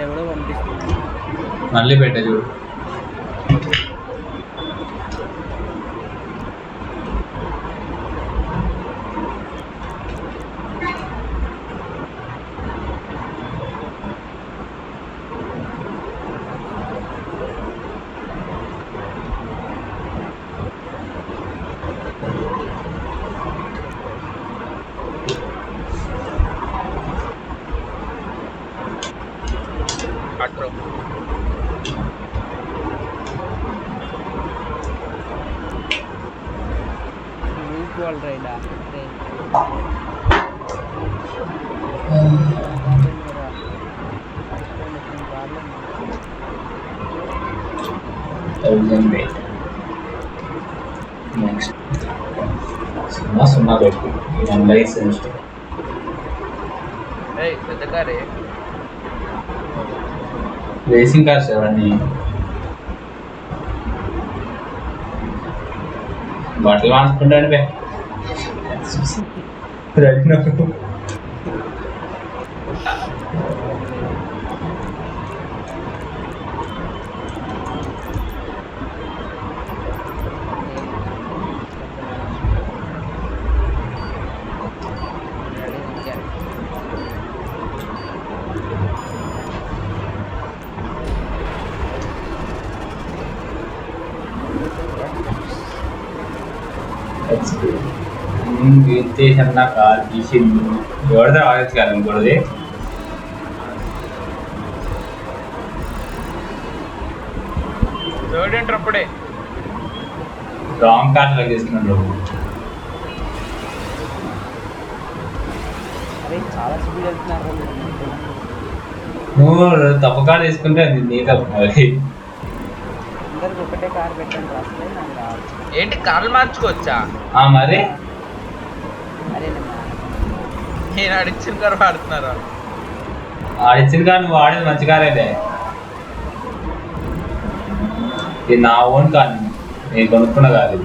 ఎవడో పంపిస్తుంది. మళ్ళీ పెట్టే చూడు. ఈక్వల్ రైడా నెక్స్ట్ సున్నా పెట్టి లైసెన్స్ రేసింగ్ కార్స్ అవన్నీ బట్టలు మార్చుకుంటాడు బే చేసిన కార్ తీసింది ఎవరిదో ఆలోచన కాదు ఇంకోటి అప్పుడే రాంగ్ కార్డ్ లాగా చేసుకున్నాడు. నువ్వు తప్పు కార్డు తీసుకుంటే అది నీ తప్పు. మరి ఒకటే కార్ పెట్టండి. ఏంటి కార్లు మార్చుకోవచ్చా? మరి నేను అడిచిన కారు వాడుతున్నారా? ఆడిచ్చిన కారు నువ్వు వాడేది మంచి కారేదే. ఇది నా ఓన్ కాదు, నేను కొనుక్కున్న కాదు.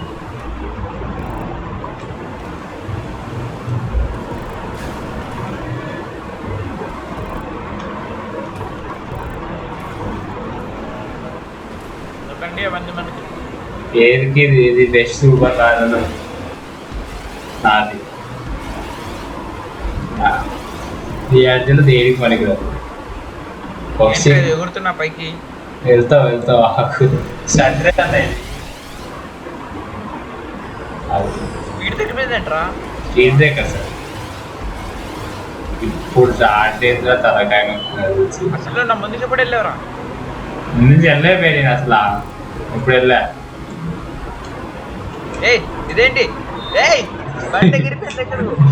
ఏదికి ఇది బెస్ట్ సూపర్ కారు నాది. ఈ అర్జున్ దేనికి పనికిరాదు. ఎగురుతున్నా పైకి వెళ్తావు ఆకు స్టంట్ రేస్ అన్న ఇది. స్పీడ్ తగ్గిపోయిందంటరా? Speed breaker sir. ఇప్పుడు స్టార్ట్ చేసిన తలకాయ అసలు నా ముందుకు ఎప్పుడు వెళ్ళావరా? ముందు వెళ్ళలేకపోయి నేను అసలు. ఇప్పుడు వెళ్ళా. ఏయ్ ఇదేంటి? ఏయ్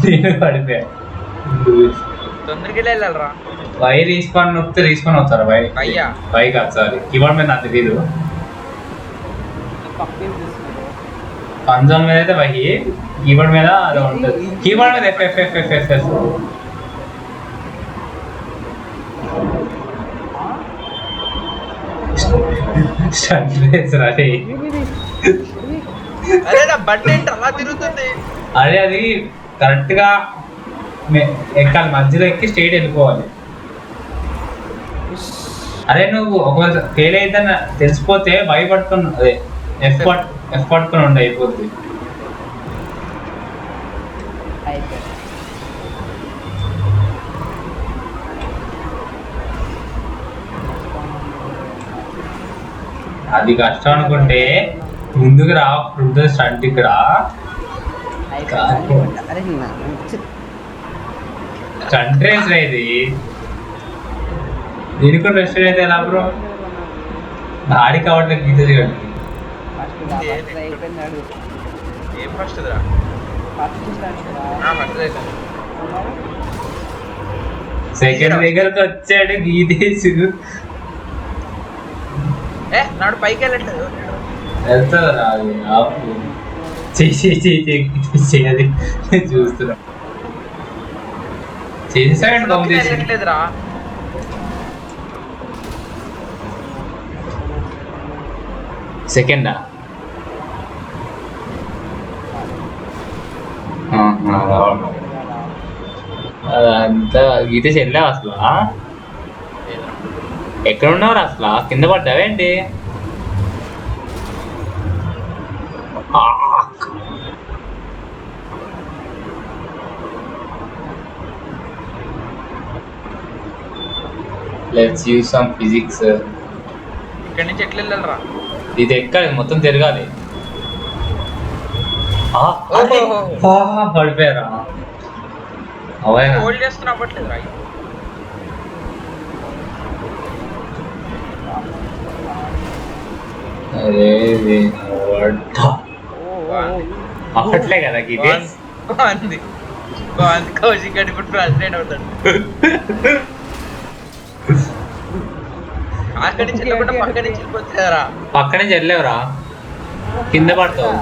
నేను పడిపోయా. తొందరగా వెళ్ళాలరా. వై రీస్పాన్ నొక్కితే రీస్పాన్ అవుతారా? వై కాదు సారీ, కీబోర్డ్ మీద నాకు తెలీదు. కన్సోల్ మీద అయితే వై, కీబోర్డ్ మీద అది ఉంటుంది. కీబోర్డ్ మీద ఎఫ్. అరే నా బండి ఏంటి అలా తిరుగుతుంది? అదే అది కరెక్ట్ గా ఎక్కాలి, మధ్యలో ఎక్కి స్ట్రైట్ వెళ్ళిపోవాలి. అదే నువ్వు ఒకవేళ ఫెయిల్ అయిద్దని తెలిసిపోతే వై పట్టుకుని అదే ఎఫ్ పట్టుకుని ఉండి అయిపోద్ది. అది కష్టం అనుకుంటే ముందుకు రా, ముందు స్టంట్ ఇక్కడ స్టంట్ రేస్ ఇది. దీనికి కూడా రెస్ట్ అయితే ఎలా బ్రో? ఆడి కాబట్టి గీత సెకండ్ దగ్గరకు వచ్చాడు గీతేసు. నాడు పైకి వెళ్ళట్లేదు. వెళ్తుందా అది చూస్తున్నా. చేసాడురా సెకండా? అదంతా గీత చెల్లా అసలు. ఎక్కడ ఉన్నావు అసలు కింద పడ్డావేంటి లెట్స్ యూజ్ సమ్ ఫిజిక్స్ ఇక్కడి నుంచి ఎట్లా వెళ్ళాలరా ఇది ఎక్కాలి మొత్తం తిరగాలి పడిపోయారా అవైనా హోల్డ్ చేస్తున్నా అవ్వట్లేదు రా అరే అప్పట్లే కదా ఇది బాగుంది బాగుంది కౌశిక్ గడి ఇప్పుడు ప్రెసిడెంట్ అవుతాడు అక్కడి నుంచి వెళ్ళకుండా పక్క నుంచి వెళ్ళిపోతారా పక్క నుంచి వెళ్ళలేవురా కింద పడతావు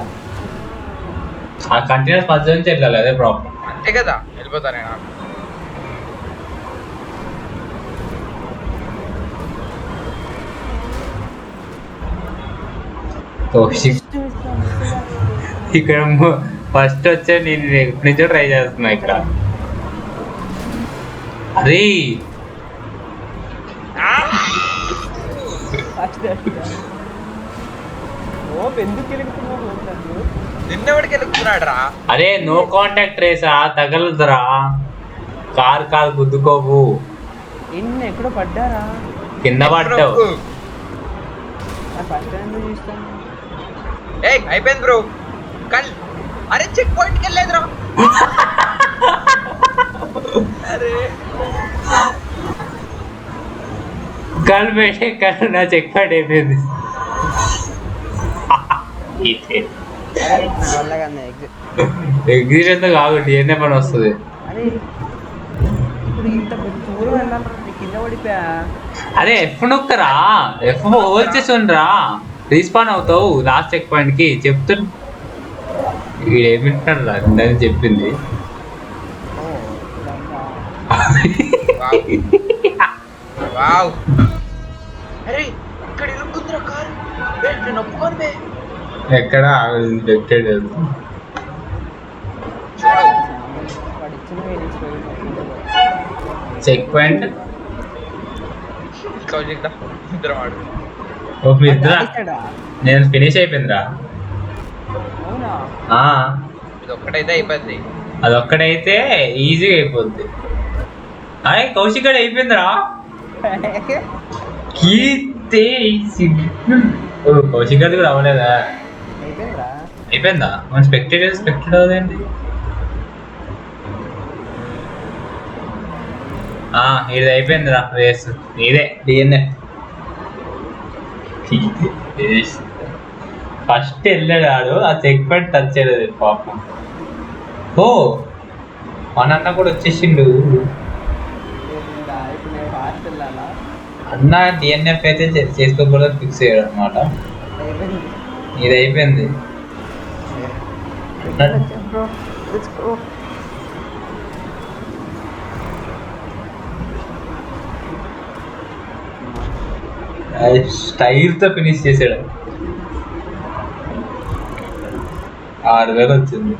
ఆ కంటిన్యూస్ మధ్య నుంచి వెళ్ళాలి అదే ప్రాబ్లం అంతే కదా వెళ్ళిపోతా నేను ఇక్కడ ఫస్ట్ వచ్చే నేను ఎప్పటి నుంచో ట్రై చేస్తున్నా ఇక్కడ అరే నిన్నవాడికి వెళ్ళుకున్నాడు రా అరే నో కాంటాక్ట్ రేసా తగలదురా కారు గుద్దుకోవు ఎక్కడో పడ్డారా కింద పడ్డావు ఫస్ట్ టైం చూస్తాను అయిపోయింది బ్రో కల్ అరే చెక్ పాయింట్కి వెళ్ళలేదురా అరే కల్ పెట్టే కల్ నా చెక్ పాయింట్ అయిపోయింది ఎగ్జిట్ కాదు డిఎన్ఏ పని వస్తుంది అరే ఎఫ్ నొక్కరా ఎఫ్ ఓల్చేసి ఉండరా రీస్పాన్ అవుతావు లాస్ట్ చెక్ పాయింట్ కి చెప్తు ఏమింటాడు రా అని చెప్పింది వావ్ అరే ఇక్కడ ఇరుక్కుందిరా కారు నేను ఒప్పుకోను ఎక్కడ పెట్టాడు చెక్ పాయింట్ కౌశిక్ దా ఇద్దరం ఆడు ఓ మీ ఇద్దరా నేను ఫినిష్ అయిపోయిందిరా ఇది ఒక్కటైతే అయిపోద్ది అదొక్కడైతే ఈజీగా అయిపోద్ది అరే కౌశిక్ గడ అయిపోయిందిరా కౌశిక్ గది కూడా అవ్వలేదా అయిపోయిందా మన స్పెక్టెడ్ అవుదండి ఇది అయిపోయిందిరా రేస్ ఇదే డిఎన్ఏ ఫస్ట్ వెళ్ళాడు ఆ చెక్ పాయింట్ టచ్ చేయలేదు పాపం ఓ మన అన్న కూడా వచ్చేసిండు అన్న డిఎన్ఎఫ్ అయితే చేసుకోకూడదు ఫిక్స్ అయ్యాడు అనమాట ఇది అయిపోయింది స్టైల్ తో ఫినిష్ చేసాడు 6,000 వచ్చింది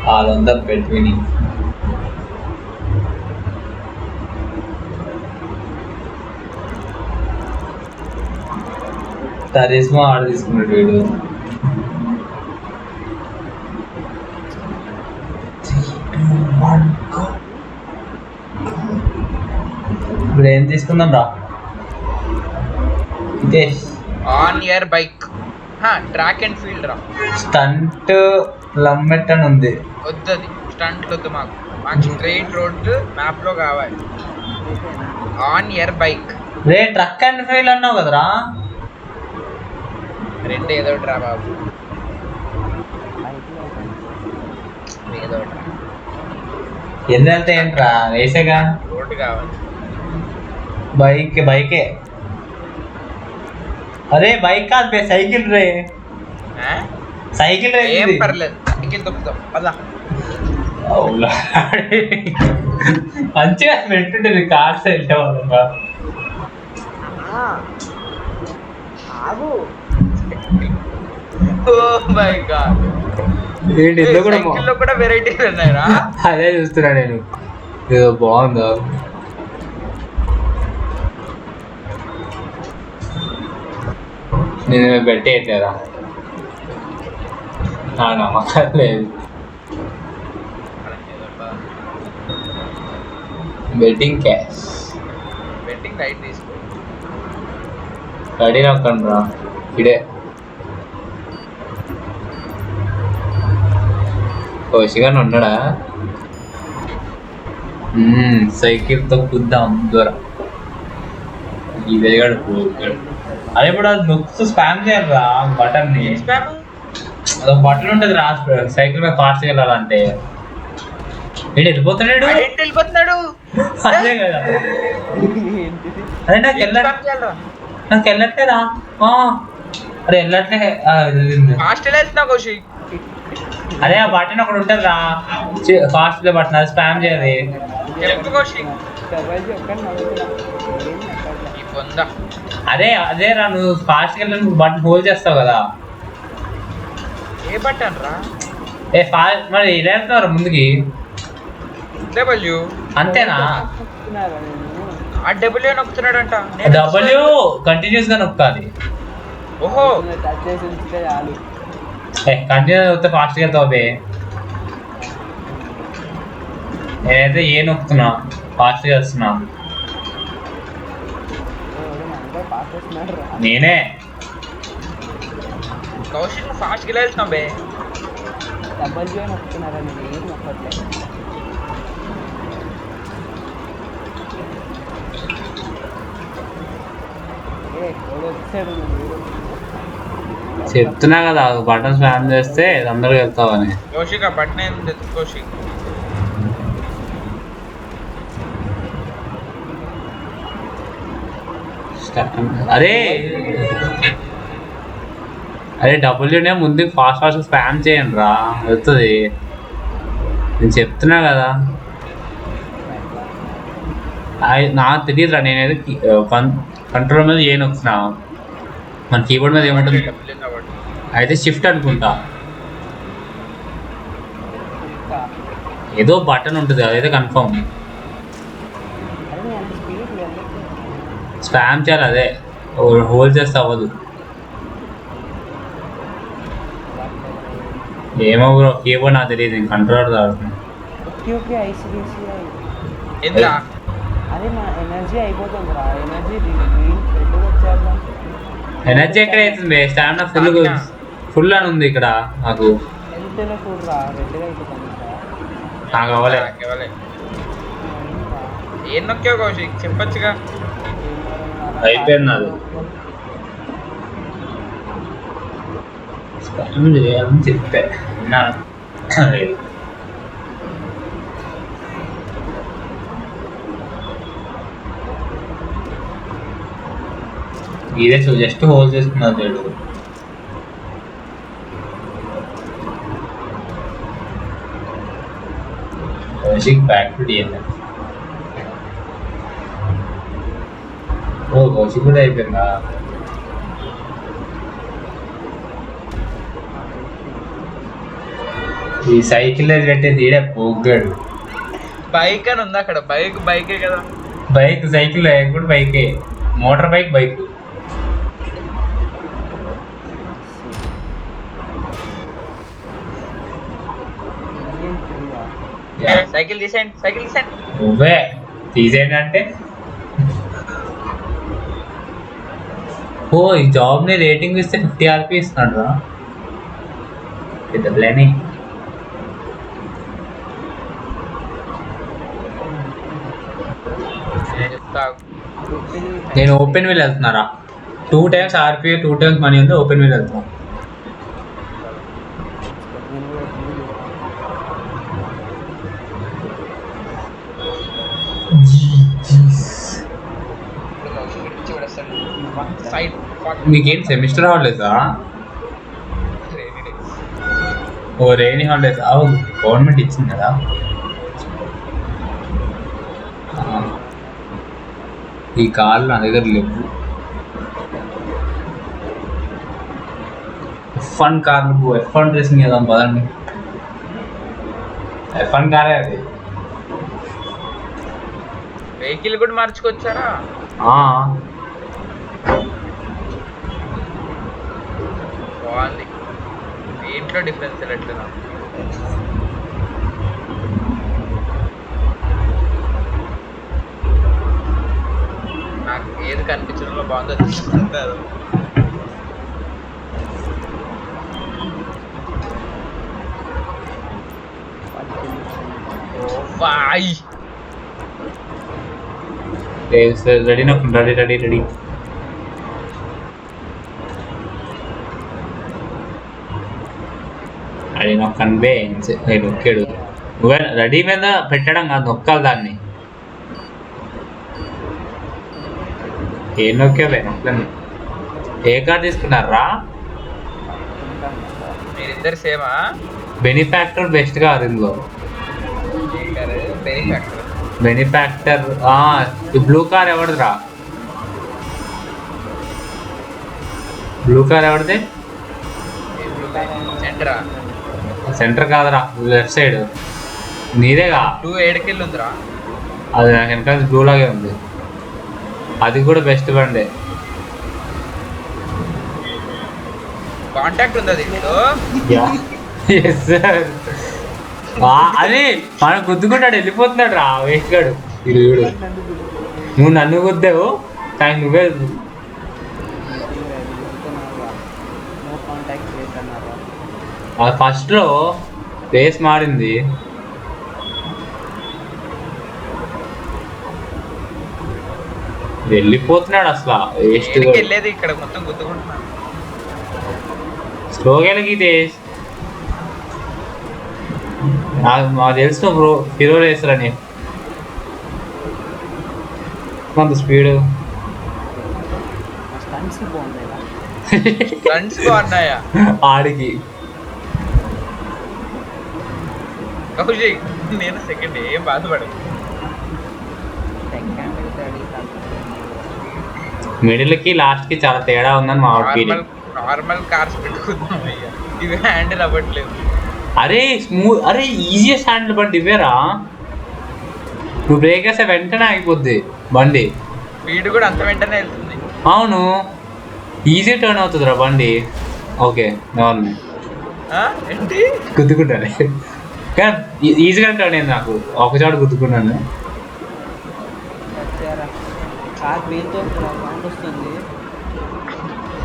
వాళ్ళంతా పెట్టుకుని తరేస్మా ఆర్డర్ తీసుకున్నాడు వీడు ఇప్పుడు ఏం తీసుకుందాం రా Hitesh on year bike track and field రా స్టంట్ లమ్మెట్ అని ఉంది వద్దది స్టంట్ వద్దు మాకు స్ట్రైట్ రోడ్ మ్యాప్ లో కావాలి on year bike ray truck and field అన్నావు కదరా రెండు ఏదో ఒకటి రా బాబు ఏదో ఒకటి ఎందుకు వెళ్తే ఏంట్రా వేసేగా రోడ్డు కావాలి బైకే అరే బైక్ కాదు సైకిల్ రే సైకిల్ రే ఏం పర్లేదు సైకిల్ తప్పుతాం అలా మంచిగా పెట్టుంటేది కార్స్ వెళ్ళేవాళ్ళ ఆగు ఓ మై గాడ్, ఏంటి ఇందులో కూడా సైకిల్ లో కూడా వెరైటీస్ ఉన్నాయరా? అదే చూస్తున్నా నేను. ఏదో బాగుందా, నేను పెట్టేయట్లేదా, నా నమ్మకం లేదు. బెట్టింగ్ క్యాష్ బెట్టింగ్ రైట్ తీసుకో. రెడీ నొక్కండి రా ఇడే. కౌశిగాని ఉన్నాడా? సైకిల్తో కుద్దాం దూరం. ఇదేగాడు అదే ఇప్పుడు అది నొక్కు స్పామ్ చేయాలి రా బటన్ ని. అదొక బటన్ ఉంటుంది రా సైకిల్ మీద ఫాస్ట్ వెళ్ళాలంటే. ఏంటి వెళ్ళిపోతున్నాడు? అదే కదా, అదే నాకు వెళ్ళట్లేదా? అరే వెళ్ళట్లే. అదే ఆ బటన్ ఒకటి ఉంటుంది రా ఫాస్ట్ బటన్, అది స్పామ్ చేయాలి. అదే అదే రా, నువ్వు ఫాస్ట్ వెళ్ళి బటన్ హోల్డ్ చేస్తావు కదా. ఏ బటన్ రా? ఏ ఫాస్ట్ మరి ఇలా వెళ్తున్నారు ముందుకి. డబ్ల్యూ అంతేనా? ఆ డబ్ల్యూ నొక్కుతున్నాడంట. డబ్ల్యూ కంటిన్యూస్ గా నొక్కాలి. ఓహో, కంటిన్యూస్ నొక్కితే ఫాస్ట్ గా వెళ్తావు బే. నేనైతే ఏ నొక్కుతున్నా ఫాస్ట్ గా వస్తున్నా. నేనే కౌశిక్ ఫాస్ట్ గా వెళ్తున్నాం బే. చెప్తున్నా కదా బటన్ స్పామ్ చేస్తే అందరూ వెళ్తావని. కౌశిక్ ఆ బటన్ ఏంది కౌశిక్? అరే అరే డబ్ల్యూనే ముందు ఫాస్ట్ ఫాస్ట్ స్పామ్ చేయండి రా వెళ్తుంది. నేను చెప్తున్నా కదా, నాకు తెలియదురా. నేనేదో కంట్రోల్ మీద ఏ నొక్కున్నా, మన కీబోర్డ్ మీద ఏముంటుంది అయితే షిఫ్ట్ అనుకుంటా. ఏదో బటన్ ఉంటుంది అదైతే కన్ఫర్మ్. స్పామ్ చేయాలి, అదే హోల్డ్ చేస్తే అవ్వదు. ఏమో బ్రో కీబోర్డ్ నాకు తెలియదు, నేను కంట్రోలర్ తాగుతున్నాను. ఎనర్జీ ఎక్కడ అవుతుంది? స్టామినా ఫుల్ అని ఉంది ఇక్కడ నాకు. నాకు అవ్వలే. ఏం నొక్కావు కౌశిక్ చెప్పచ్చుగా. అయిపోయింది అది. స్పామ్ చేయాలని చెప్పా ఇదే జస్ట్ హోల్డ్ చేసుకున్నారు చూడు. Kaushik back to DNF. ఓ కౌశిక్ కూడా అయిపోయిందా? ఈ సైకిల్ పెట్టేది ఈడే పోగ్గాడు. బైక్ అని ఉంది అక్కడ. బైకే కదా. బైక్ సైకిల్ కూడా బైకే, మోటార్ బైక్ బైక్. సైకిల్ తీసేయండి, సైకిల్ తీసేయండి. నువ్వే తీసేయండి అంటే. ఓ ఈ జాబ్ ని రేటింగ్ ఇస్తే 50 RP ఇస్తున్నాడు రా. పెద్ద ప్లానింగ్. నేను ఓపెన్ వీల్ వెళ్తున్నారా, 2 times RP 2 times మనీ ఉంది. ఓపెన్ వీల్ వెళ్తున్నా. మీకేం సెమిస్టర్ హాలిడేసా? ఓ రైనీ హాలిడేస్. అవును గవర్నమెంట్ ఇచ్చింది కదా. ఈ కార్లు నా దగ్గర లేవు. F1 కార్లు F1 రేసింగ్ చేద్దాం పదండి. F1 కారే అది. వెహికల్ కూడా మార్చుకొచ్చారా? బాగుంది. దీంట్లో డిఫరెన్స్ ఎట్లా? నాకు ఏది కనిపించడంలో బాగుందో తీసుకుంటారు. Ready ready ready. అది నొక్కండి నొక్కాడు. నువ్వే రెడీ మీద పెట్టడం కాదు, నొక్కాలి దాన్ని. ఏం నొక్కావే? నొక్కలేదు. ఏ కార్ తీసుకున్నారా? మీరిద్దరు సేమా? బెనిఫాక్టర్ బెస్ట్ కార్ ఇందులో. బెనిఫాక్టర్ ఈ బ్లూ కార్ ఎవరిదిరా? బ్లూ కార్ ఎవరిది? సెంటర్ కాదురా, లెఫ్ట్ సైడ్. నీదేగా? బ్లూ ఏడుకెళ్ళి ఉందిరా. అది నాకు వెనకాల బ్లూ లాగే ఉంది. అది కూడా బెస్ట్ బండే. కాంటాక్ట్ ఉంది అది. అది మనం గుద్దుకుంటాడు, వెళ్ళిపోతున్నాడు రా వేస్ట్ గాడు. వీడు నువ్వు నన్ను గుద్దావు కానీ నువ్వే. అది ఫస్ట్ లో రేస్ మారింది. వెళ్ళిపోతున్నాడు అసలు వేస్ట్. వెళ్ళేది ఇక్కడ మొత్తం గుద్దుకుంటున్నాడు. స్లోగా వెళ్ళి మాకు తెలుసు బ్రో, హీరో రేసరని. కొంత స్పీడ్ ఆడికి. నేను సెకండ్ ఏం బాధపడదు. మిడిల్ కి లాస్ట్ కి చాలా తేడా ఉందని మా ఫీలింగ్. నార్మల్ కార్స్ పెట్టుకుందాం అయ్యా, ఇవి హ్యాండిల్ అవ్వట్లేదు. అరే స్మూత్, అరే ఈజియెస్ట్ హ్యాండిల్ బండి ఇవేరా. నువ్వు బ్రేక్ వేస్తే వెంటనే ఆగిపోద్ది బండి. స్పీడ్ కూడా అంత వెంటనే వెళ్తుంది. అవును, ఈజీ టర్న్ అవుతుందిరా బండి. ఓకే నార్మల్ ఏంటి గుద్దుకుంటాను కానీ ఈజీగా టర్న్ అయింది నాకు. ఒకచోట గుద్దుకున్నాను.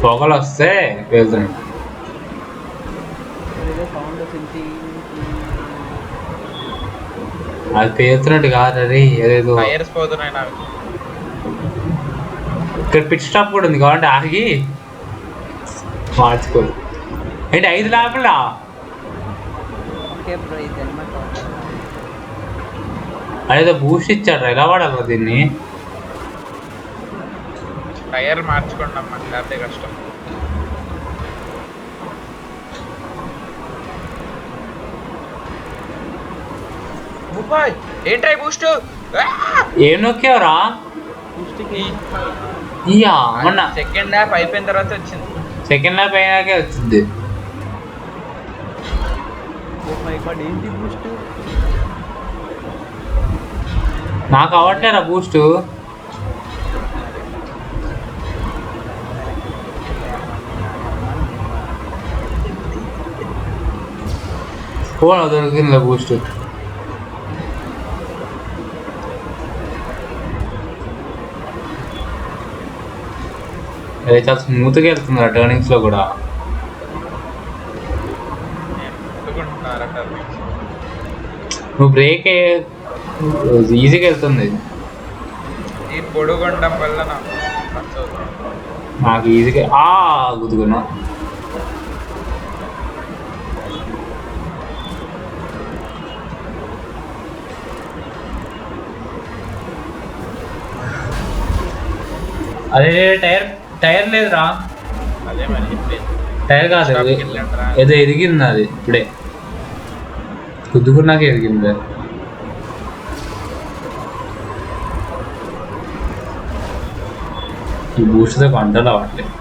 పొగలు వస్తే వెళ్తున్నాను. అది పేరుతున్నట్టు కాదు, అది ఏదేదో. ఇక్కడ పిట్ స్టాప్ కూడా ఉంది కాబట్టి ఆగి మార్చుకోదు. ఏంటి 5 లాభలా? అదేదో బూస్ట్ ఇచ్చాడు, ఎలా వాడాలి దీన్ని? టైర్ మార్చుకోండి అమ్మా, లేకపోతే కష్టం. ఏంట్రై బూస్ట్? ఏం నొక్కేవరా? ఇయ్యా మొన్న సెకండ్ ల్యాప్ అయిపోయిన తర్వాత వచ్చింది. సెకండ్ ల్యాప్ అయినాకే వచ్చింది. నాకు అవ్వట్లేరా బూస్ట్. ఫోన్ దొరికిందా బూస్ట్? అదే చాలా స్మూత్గా వెళ్తుందా టర్నింగ్స్ లో కూడా. నువ్వు బ్రేక్ ఈజీగా వెళ్తుంది. పొడుగుండడం వల్ల నాకు ఈజీగా గుద్దుకున్నా. అదే టైర్ లేదురా. అదే మరి టైర్ కాదు, ఏదో ఎరిగింది అది ఇప్పుడే. గుద్దుకున్నాక ఎరిగింది. ఈ బూస్ట్తో కంట్రోల్ అవ్వట్లేదు.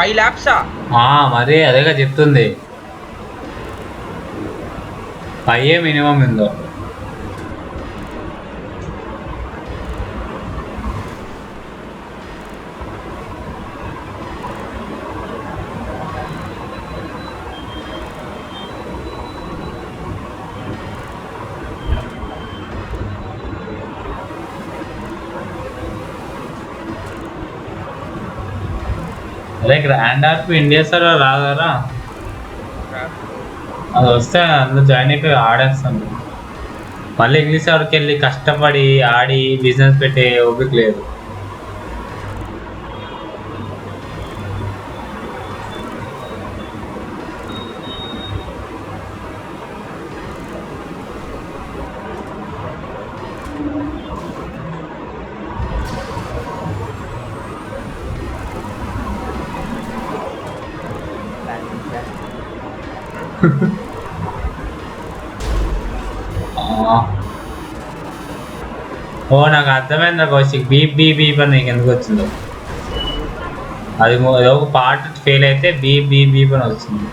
5 laps మరీ అదేగా చెప్తుంది. 5 మినిమం ఉందో. అదే గ్రాండ్ ఆర్పి ఇండియా సార్ రాదారా? అది వస్తే అందులో జాయిన్ అయిపోయి ఆడేస్తాను. మళ్ళీ ఇంగ్లీష్ వరకు వెళ్ళి కష్టపడి ఆడి బిజినెస్ పెట్టే ఓపిక లేదు. ఓ నాకు అర్థమైంది కౌశిక్. బీప్ బీప్ బీప్ అని నీకు ఎందుకు వచ్చిందో. అది ఏదో ఒక పార్ట్ ఫెయిల్ అయితే బీప్ బీప్ బీప్ అని వచ్చింది.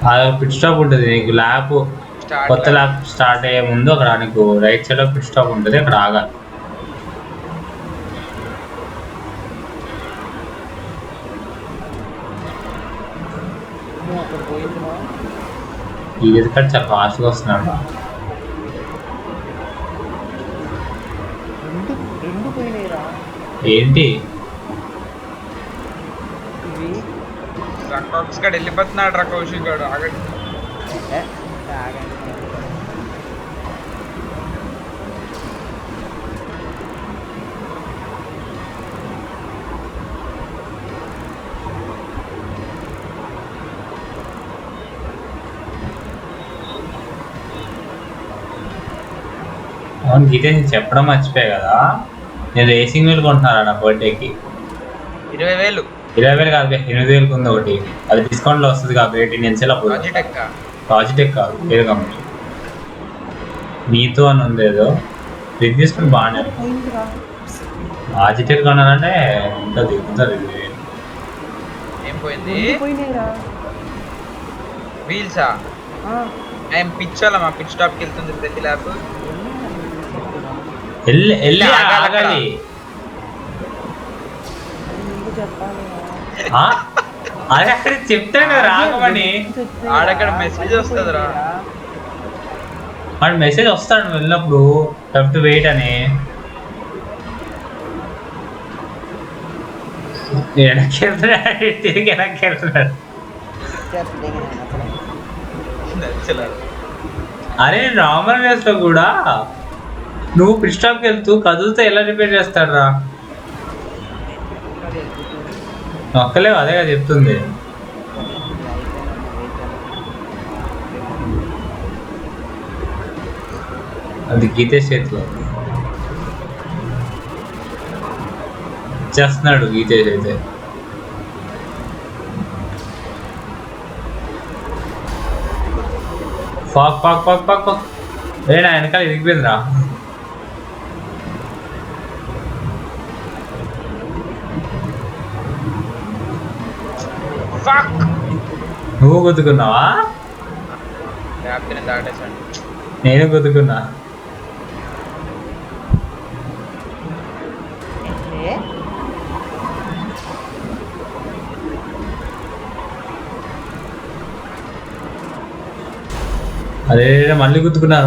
అది పిట్ స్టాప్ ఉంటుంది నీకు. ల్యాబ్ కొత్త ల్యాబ్ స్టార్ట్ అయ్యే ముందు అక్కడ నీకు రైట్ సైడ్ లో పిట్ స్టాప్ ఉంటుంది, అక్కడ ఆగాలి. ఈ ఎదుకడ చాలా ఫాస్ట్గా వస్తున్నాడు. ఏంటి వెళ్ళిపోతున్నాడు రా కౌశిక్ గారు. ఆగండి. అవును గీతే చెప్పడం మర్చిపోయా కదా, నేను రేసింగ్ వీల్ కొంటున్నారా నా బర్త్డేకి. 20,000. 20,000 కాదు, 8,000 ఉంది ఒకటి. అది డిస్కౌంట్ లో వస్తుంది కాబట్టి 18 ఇంచెల లాజిటెక్ కాదు, వేరే కంపెనీ. నీతో అని ఉంది ఏదో. ఇది తీసుకుని బాగానే లాజిటెక్ కొనాలంటే ఇంకా దిగుతుంది. ఏం పోయింది? వీల్సా? ఏం పిచ్చాలా? మా పిచ్ స్టాప్కి వెళ్తుంది ప్రతి ల్యాబ్. వెళ్ళి ఆగాలి. అదే అక్కడ చెప్తాను రాగమని. ఆడక్కడ మెసేజ్ వస్తుందిరా. వాడు మెసేజ్ వస్తాడు వెళ్ళినప్పుడు హ్యావ్ టు వెయిట్ అని. వెనక్కి వెళ్తున్నాడు, తిరిగి వెనక్కి వెళ్తున్నాడు. అరే నార్మల్ రేస్ లో కూడా నువ్వు పిట్ స్టాప్కి వెళ్తూ కదులుతో ఎలా రిపేర్ చేస్తాడు రా? ఒక్కలేవు, అదేగా చెప్తుంది. అది గీతేష్ చేతిలో చేస్తున్నాడు గీతేష్ అయితే. పాక్ పాక్ పాక్ పాక్ పాక్. రే నా వెనకాల ఇరిగిపోయిందిరా. నువ్వు గుద్దుకున్నావా? నేను గుద్దుకున్నా. అరే మళ్ళీ గుద్దుకున్నా.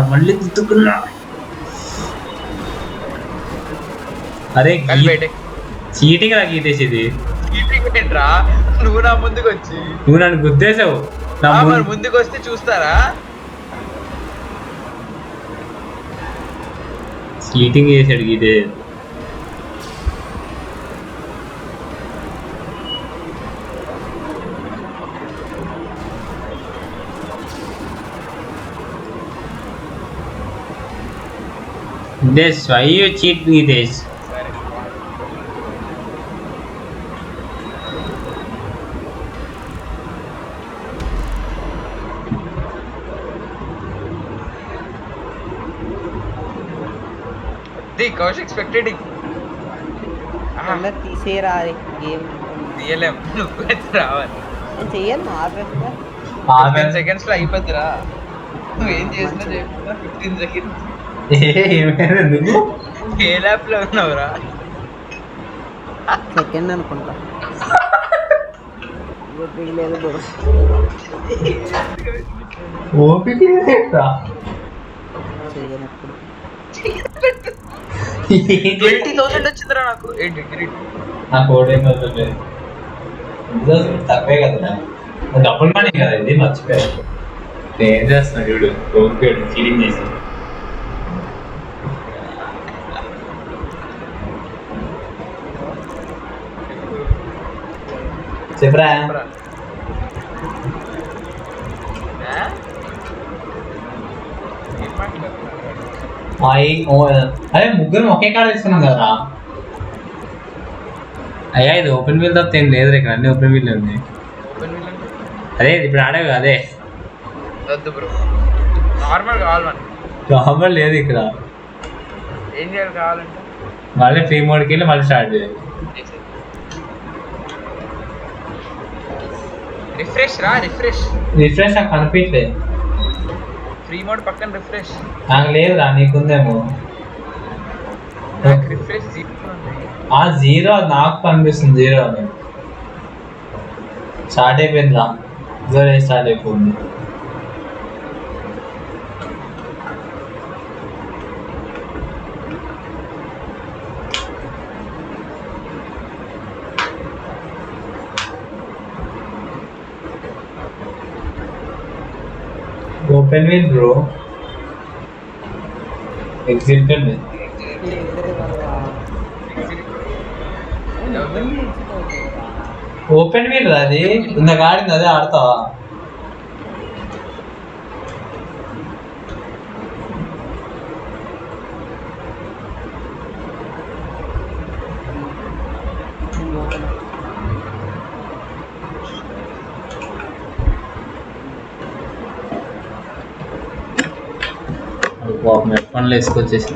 అరే చీటింగ్ రా గీతేసేది. నువ్వు నా ముందుకు వచ్చి నువ్వు నన్ను గుద్దేసావు. ముందుకు వస్తే చూస్తారా? చీటింగ్ చేసాడు గీతే. This why you cheat me this? సరే ది కౌశిక్ స్పెక్టేటింగ్ అందరు తీసేరా గేమ్ తీయలేం నువ్వు రావాలి నేను చెయ్యను ఆపేస్తా 10 సెకండ్స్ లో అయిపోద్దిరా నువ్వేం చేసినా చేయకుండా 15 సెకండ్స్ ఏమైనా నువ్వు ఏ ల్యాప్ లో ఉన్నావురా సెకండ్ అనుకుంటా ఓపిక లేదు బ్రో ఓపిక లేదురా. చెయ్యను ఎప్పుడు 20,000 వచ్చిందిరా నాకు ఏ డిగ్రీ నా కోడ్ ఏం వదలలేదు తక్కువే కదా డబ్బులు మనీ కదా ఇది మర్చిపోయాను ఏం చేస్తున్నా చూడు ఓపిక ఫీలింగ్ చేసి చెప్పరా ఏం మాట్లాడుతున్నా అరే ముగ్గురు ఒకే కాడ తీసుకున్నాం కదరా అయ్యా ఇది ఓపెన్ వీల్ తప్ప ఏం లేదు ఇక్కడ అన్ని ఓపెన్ వీల్ ఉంది ఓపెన్ వీల్ అంటే అదే ఇప్పుడు ఆడేవి అదే వద్దు బ్రో నార్మల్ కావాలి మనకి ప్రాబ్లం లేదు ఇక్కడ ఏం చేయాలి కావాలంటే మళ్ళీ ఫ్రీ మోడ్కి వెళ్ళి మళ్ళీ స్టార్ట్ చేయాలి రిఫ్రెష్ రా రిఫ్రెష్ రిఫ్రెష్ నాకు కనిపించలేదు ఫ్రీ మోడ్ పక్కన రిఫ్రెష్ నాకు లేదురా నీకుందేమో నాకు రిఫ్రెష్ జీరో ఉంది ఆ జీరో నాకు కనిపిస్తుంది జీరో అని స్టార్ట్ అయిపోయిందిరా జీరో స్టార్ట్ అయిపోయింది ఓపెన్ వీల్ బ్రో ఎగ్జిట్ కండి ఓపెన్ వీల్ అది ఇందాక ఆడింది అదే ఆడతావా నెట్ పనులు వేసుకొచ్చేసి